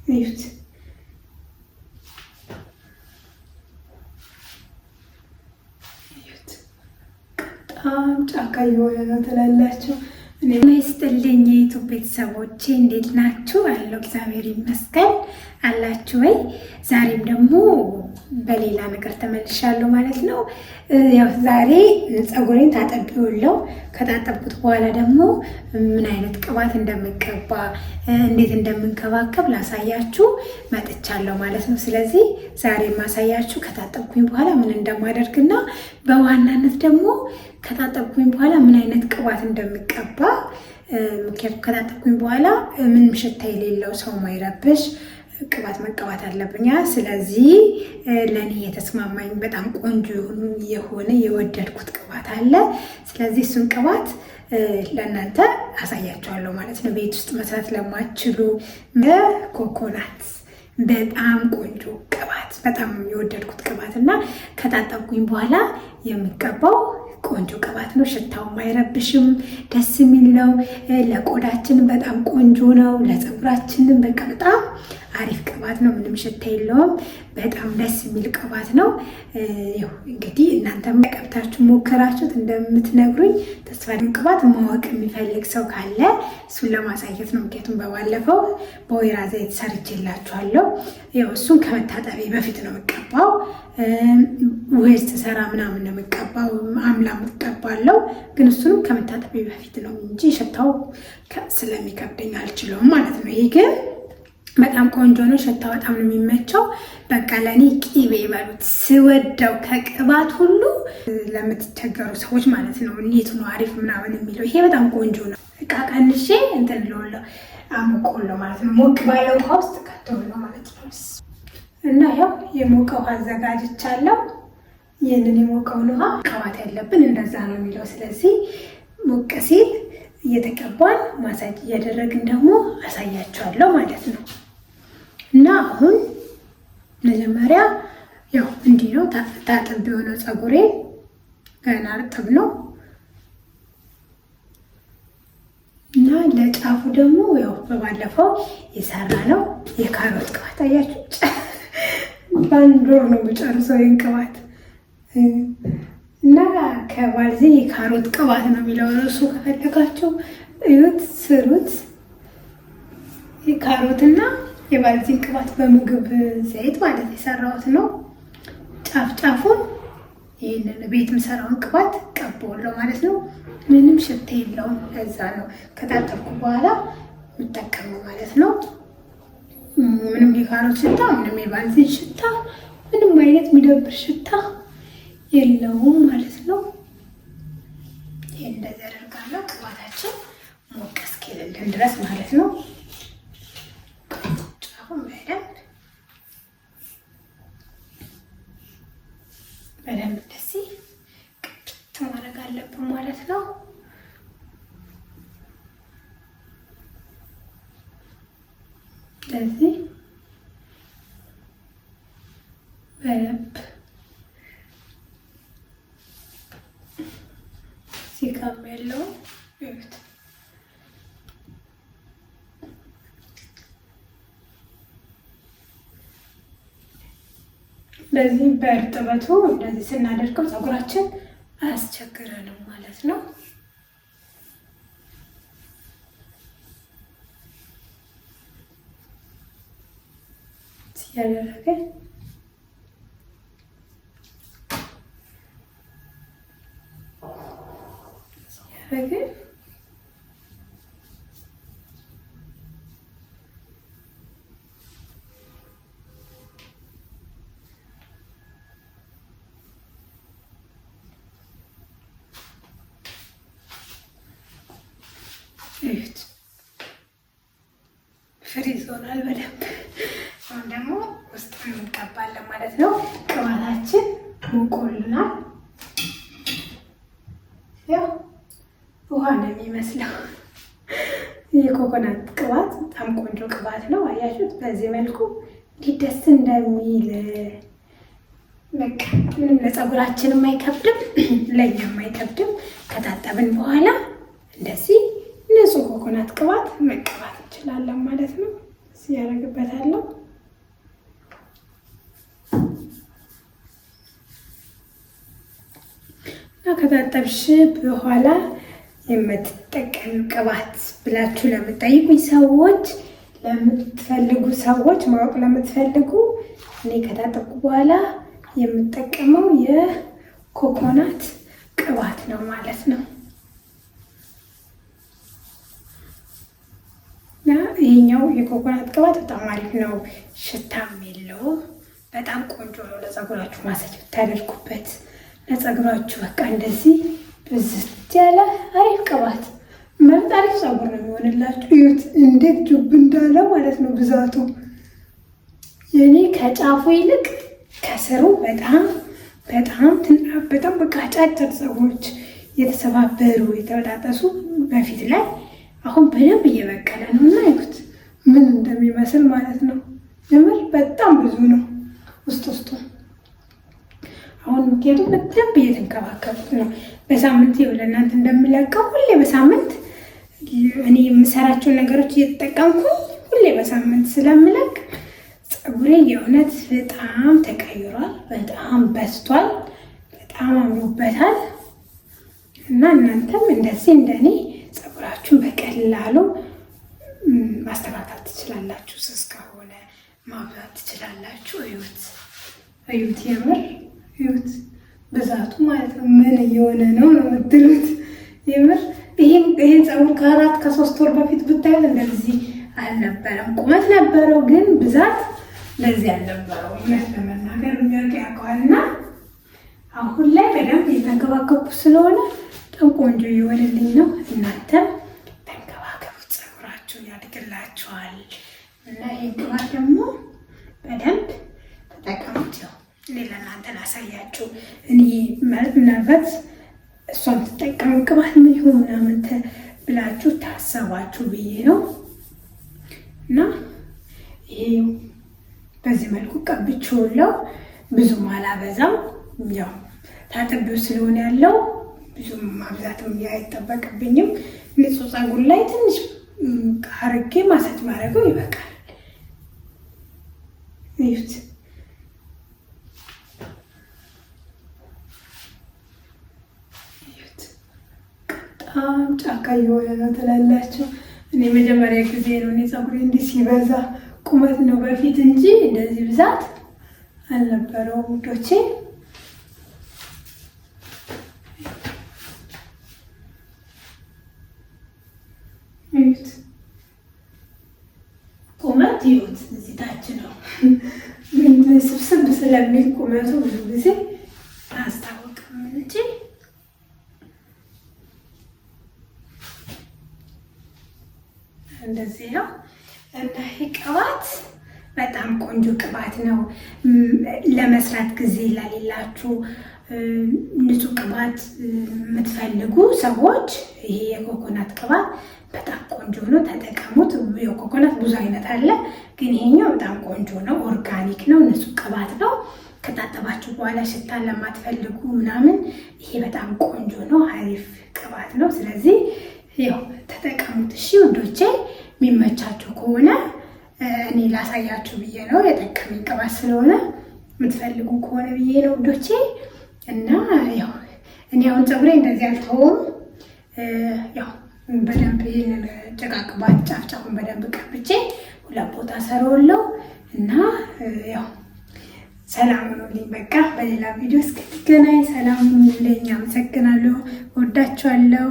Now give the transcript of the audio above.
እዩት። በጣም ጫካ የሆነ ነው ትላላችሁ። እኔ ይስጥልኝ የዩቱብ ቤተሰቦቼ እንዴት ናችሁ? አለው እግዚአብሔር ይመስገን። አላችሁ ወይ? ዛሬም ደግሞ በሌላ ነገር ተመልሻለሁ ማለት ነው። ያው ዛሬ ፀጉሬን ታጠቢውለው ከታጠብኩት በኋላ ደግሞ ምን አይነት ቅባት እንደምቀባ እንዴት እንደምንከባከብ ላሳያችሁ መጥቻለሁ ማለት ነው። ስለዚህ ዛሬ ማሳያችሁ ከታጠብኩኝ በኋላ ምን እንደማደርግና በዋናነት ደግሞ ከታጠብኩኝ በኋላ ምን አይነት ቅባት እንደምቀባ፣ ምክንያቱም ከታጠብኩኝ በኋላ ምንም ሽታ የሌለው ሰው ማይረብሽ ቅባት መቀባት አለብኝ። ስለዚህ ለኔ የተስማማኝ በጣም ቆንጆ የሆነ የወደድኩት ቅባት አለ። ስለዚህ እሱን ቅባት ለእናንተ አሳያቸዋለሁ ማለት ነው። ቤት ውስጥ መስራት ለማትችሉ ኮኮናት በጣም ቆንጆ ቅባት፣ በጣም የወደድኩት ቅባት እና ከታጠብኩኝ በኋላ የሚቀባው ቆንጆ ቅባት ነው። ሽታውም አይረብሽም፣ ደስ የሚል ነው። ለቆዳችን በጣም ቆንጆ ነው። ለፀጉራችንም በቃ በጣም አሪፍ ቅባት ነው። ምንም ሽታ የለውም። በጣም ደስ የሚል ቅባት ነው። እንግዲህ እናንተም ቀብታችሁ ሞከራችሁት እንደምትነግሩኝ ተስፋ ቅባት ማወቅ የሚፈልግ ሰው ካለ እሱን ለማሳየት ነው። ምክንያቱም በባለፈው በወይራ ዘይት ሰርቼላችኋለሁ። ያው እሱን ከመታጠቢ በፊት ነው የምቀባው። ውህድ ስሰራ ምናምን ነው የምቀባው። አምላ እቀባለሁ፣ ግን እሱንም ከመታጠቢ በፊት ነው እንጂ ሽታው ስለሚከብደኝ አልችለውም ማለት ነው። ይሄ ግን በጣም ቆንጆ ነው። ሽታው በጣም ነው የሚመቸው። በቃ ለኔ ቂቤ ይበሉት ስወደው ከቅባት ሁሉ ለምትቸገሩ ሰዎች ማለት ነው። እንዴት ነው አሪፍ ምናምን የሚለው ይሄ በጣም ቆንጆ ነው። እቃ ቀንሼ እንትን ልወለው አሞቀውለው ማለት ነው። ሞቅ ባለ ውሃ ውስጥ ከተውለው ማለት ነው። እና ያው የሞቀ ውሃ አዘጋጅቻለሁ። ይህንን የሞቀውን ውሃ ቅባት ያለብን እንደዛ ነው የሚለው። ስለዚህ ሞቅ ሲል እየተቀባን ማሳጅ እያደረግን ደግሞ አሳያቸዋለሁ ማለት ነው። እና አሁን መጀመሪያ ያው እንዲህ ነው ታጥብ የሆነው ፀጉሬ ገና እርጥብ ነው። እና ለጫፉ ደግሞ ያው በባለፈው የሰራ ነው የካሮት ቅባት አያችሁ። በአንድ ወር ነው የምጨርሰው ይህን ቅባት። እና ከባልዚን የካሮት ቅባት ነው የሚለው እሱ። ከፈለጋችሁ እዩት፣ ስሩት። የካሮትና የባልዚን ቅባት በምግብ ዘይት ማለት የሰራሁት ነው። ጫፍ ጫፉን ይህንን ቤት የምሰራውን ቅባት ቀባዋለሁ ማለት ነው። ምንም ሽታ የለውም። ለዛ ነው ከታጠብኩ በኋላ የምጠቀመው ማለት ነው። ምንም የካሮት ሽታ፣ ምንም የባልዚን ሽታ፣ ምንም አይነት የሚደብር ሽታ የለውም ማለት ነው። ይሄ እንደዚህ አደርጋለሁ። ቅባታችን ሞቅ እስኪልልን ድረስ ማለት ነው። ጫፉን በደንብ እንደዚህ ቅጥት ማድረግ አለብን ማለት ነው። ስለዚህ በደንብ ሲካም ያለው ይሁት ለዚህ በእርጥበቱ እንደዚህ ስናደርገው ፀጉራችን አያስቸግረንም ማለት ነው። ሲያደርገን ፍሪዝ ሆኗል በደንብ። አሁን ደግሞ ውስጥ እንቀባለን ማለት ነው። ቅባታችን ሞቆልናል። ያው ውሃ ነው የሚመስለው። የኮኮናት ቅባት በጣም ቆንጆ ቅባት ነው። አያችሁት? በዚህ መልኩ እንዲህ ደስ እንደሚል በቃ ምንም ለፀጉራችንም አይከብድም፣ ለእኛም አይከብድም። ከታጠብን በኋላ እንደዚህ ንጹህ ኮኮናት ቅባት መቀባት እንችላለን ማለት ነው። እንደዚህ ያደርግበታለሁ። እና ከታጠብሽ በኋላ የምትጠቀም ቅባት ብላችሁ ለምትጠይቁኝ ሰዎች፣ ለምትፈልጉ ሰዎች ማወቅ ለምትፈልጉ እኔ ከታጠብኩ በኋላ የምጠቀመው የኮኮናት ቅባት ነው ማለት ነው። እና ይሄኛው የኮኮናት ቅባት በጣም አሪፍ ነው፣ ሽታም የለውም። በጣም ቆንጆ ነው ለፀጉራችሁ ማሳጅ ብታደርጉበት። ለፀጉራችሁ በቃ እንደዚህ ብዝት ያለ አሪፍ ቅባት ማለት አሪፍ ፀጉር ነው የሚሆንላችሁ። እዩት እንዴት ጁብ እንዳለ ማለት ነው ብዛቱ። የኔ ከጫፉ ይልቅ ከስሩ በጣም በቃ አጫጭር ፀጉሮች የተሰባበሩ የተበጣጠሱ በፊት ላይ አሁን በደንብ እየበቀለ ነው እና ይሁት ምን እንደሚመስል ማለት ነው። የምር በጣም ብዙ ነው ውስጡ። አሁን ምክንያቱም በደንብ እየተንከባከቡት ነው። በሳምንት ይኸውልህ እናንተ እንደምለቀው ሁሌ በሳምንት እኔ የምሰራቸውን ነገሮች እየተጠቀምኩኝ ሁሌ በሳምንት ስለምለቅ ፀጉሬ የእውነት በጣም ተቀይሯል፣ በጣም በስቷል፣ በጣም አምሮበታል። እና እናንተም እንደዚህ እንደኔ ፀጉራችሁን በቀላሉ ማስተካከል ትችላላችሁ። ስስ ከሆነ ማብዛት ትችላላችሁ። እዩት፣ የምር እዩት ብዛቱ ማለት ነው። ምን እየሆነ ነው የምትሉት? የምር ይሄን ፀጉር ከ3 ወር በፊት ብታዩት እንደዚህ አልነበረም። ቁመት ነበረው ግን ብዛት ለዚህ አልነበረው። እውነት ለመናገር የሚያውቅ ያውቀዋልና አሁን ላይ በደንብ እየተንከባከብኩ ስለሆነ በጣም ቆንጆ እየሆነልኝ ነው። እናንተም ተንከባከቡት፣ ፀጉራችሁን ያድግላችኋል። እና ይህን ቅባት ደግሞ በደንብ ተጠቀሙት። ያው እኔ ለእናንተ ላሳያችሁ። እኔ ምናልባት እሷን ትጠቀሙ ቅባት ምን ይሆን ምናምን ብላችሁ ታሰባችሁ ብዬ ነው። እና ይሄ በዚህ መልኩ ቀብቼዋለሁ። ብዙም አላበዛም። ያው ታጥቤው ስለሆነ ያለው ብዙም ማብዛትም አይጠበቅብኝም። ንጹህ ፀጉር ላይ ትንሽ አርጌ ማሳጅ ማድረገው ይበቃል። እዩት። በጣም ጫካ እየሆነ ነው ትላላችሁ። እኔ መጀመሪያ ጊዜ ነው እኔ ፀጉሬ እንዲህ ሲበዛ። ቁመት ነው በፊት እንጂ እንደዚህ ብዛት አልነበረው ውዶቼ። እዩት፣ ቁመት እዩት። እዚህ ታች ነው ስብስብ ስለሚል ቁመቱ ብዙ ጊዜ አያስታውቅም እንጂ እንደዚህ ነው። እና ይሄ ቅባት በጣም ቆንጆ ቅባት ነው። ለመስራት ጊዜ ለሌላችሁ ንጹህ ቅባት የምትፈልጉ ሰዎች ይሄ የኮኮናት ቅባት በጣም ቆንጆ ነው፣ ተጠቀሙት። የኮኮናት ብዙ አይነት አለ፣ ግን ይሄኛው በጣም ቆንጆ ነው። ኦርጋኒክ ነው፣ ንጹህ ቅባት ነው። ከታጠባችሁ በኋላ ሽታ ለማትፈልጉ ምናምን ይሄ በጣም ቆንጆ ነው፣ አሪፍ ቅባት ነው። ስለዚህ ያው ተጠቀሙት። እሺ ውዶቼ፣ የሚመቻችሁ ከሆነ እኔ ላሳያችሁ ብዬ ነው። የጠቀመኝ ቅባት ስለሆነ የምትፈልጉ ከሆነ ብዬ ነው ውዶቼ። እና ያው እኔ አሁን ፀጉሬ እንደዚህ አልተውም። ያው በደንብ ይሄንን ጭቃ ቅባት ጫፍጫፉን በደንብ ቀብቼ 2 ቦታ ሰራዋለሁ። እና ያው ሰላም ሁኑልኝ። በቃ በሌላ ቪዲዮ እስክንገናኝ ሰላም ሁኑልኝ። አመሰግናለሁ። ወዳችኋለሁ።